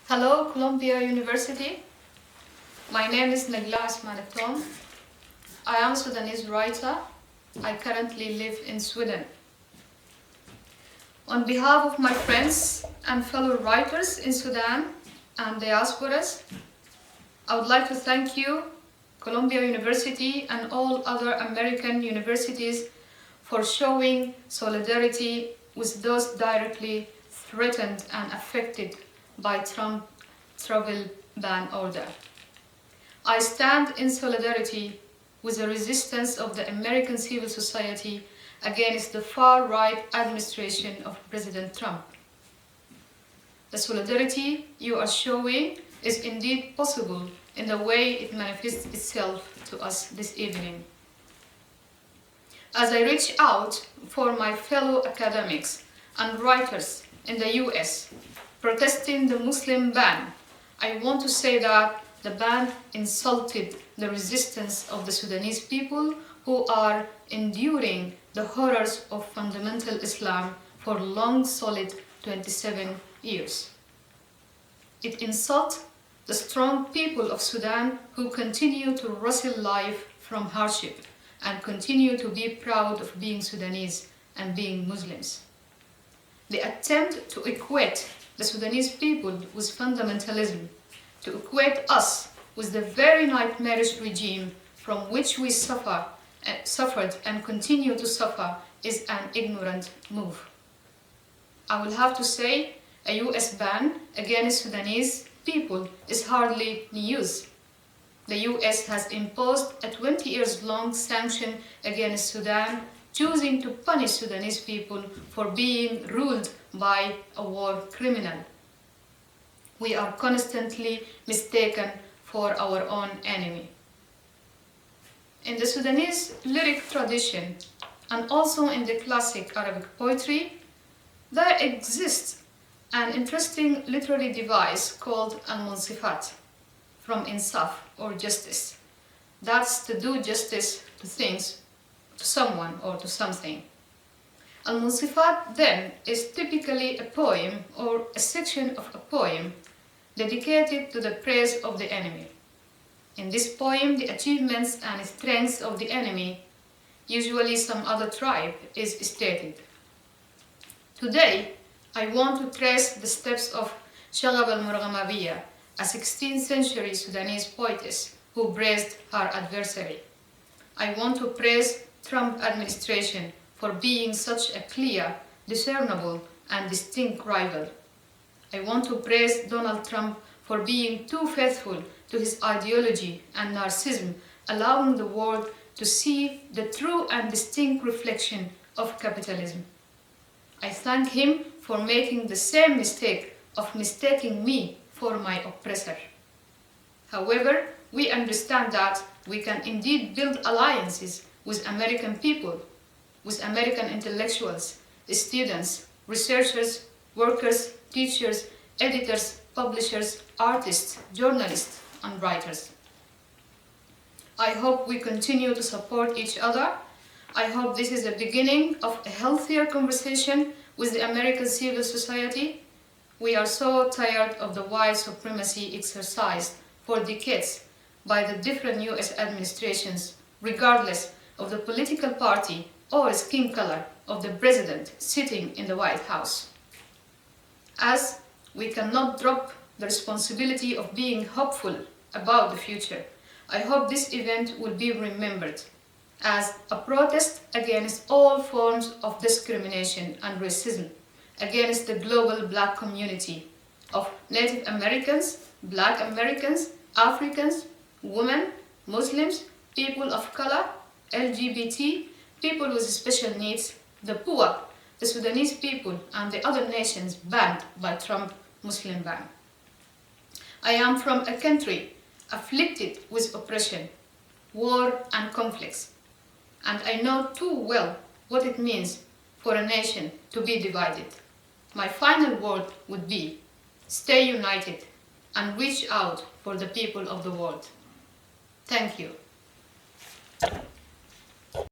Hello, Columbia University. My name is Najlaa Eltom. I am a Sudanese writer. I currently live in Sweden. On behalf of my friends and fellow writers in Sudan and diasporas, I would like to thank you, Columbia University and all other American universities, for showing solidarity with those directly threatened and affected by Trump travel ban order. I stand in solidarity with the resistance of the American civil society against the far-right administration of President Trump. The solidarity you are showing is indeed possible in the way it manifests itself to us this evening. As I reach out for my fellow academics and writers in the US protesting the Muslim ban, I want to say that the ban insulted the resistance of the Sudanese people who are enduring the horrors of fundamental Islam for long solid 27 years. It insults the strong people of Sudan who continue to wrestle life from hardship and continue to be proud of being Sudanese and being Muslims. The attempt to equate the Sudanese people with fundamentalism, to equate us with the very nightmarish regime from which we suffered and continue to suffer, is an ignorant move. I will have to say a US ban against Sudanese people is hardly news. The US has imposed a 20 years long sanction against Sudan, choosing to punish Sudanese people for being ruled by a war criminal. We are constantly mistaken for our own enemy. In the Sudanese lyric tradition, and also in the classic Arabic poetry, there exists an interesting literary device called al-munsifat, from insaf, or justice. That's to do justice to things, to someone or to something. Al-munsifat then is typically a poem or a section of a poem dedicated to the praise of the enemy. In this poem, the achievements and strengths of the enemy, usually some other tribe, is stated. Today, I want to trace the steps of Shagab al-Murghamabiyya, a 16th century Sudanese poetess who praised her adversary. I want to praise Trump administration for being such a clear, discernible, and distinct rival. I want to praise Donald Trump for being too faithful to his ideology and narcissism, allowing the world to see the true and distinct reflection of capitalism. I thank him for making the same mistake of mistaking me for my oppressor. However, we understand that we can indeed build alliances with American people, with American intellectuals, students, researchers, workers, teachers, editors, publishers, artists, journalists, and writers. I hope we continue to support each other. I hope this is the beginning of a healthier conversation with the American civil society. We are so tired of the white supremacy exercised for decades by the different US administrations, regardless of the political party or skin color of the president sitting in the White House. As we cannot drop the responsibility of being hopeful about the future, I hope this event will be remembered as a protest against all forms of discrimination and racism, against the global Black community of Native Americans, Black Americans, Africans, women, Muslims, people of color, LGBT, people with special needs, the poor, the Sudanese people, and the other nations banned by Trump Muslim ban. I am from a country afflicted with oppression, war, and conflicts, and I know too well what it means for a nation to be divided. My final word would be, stay united and reach out for the people of the world. Thank you.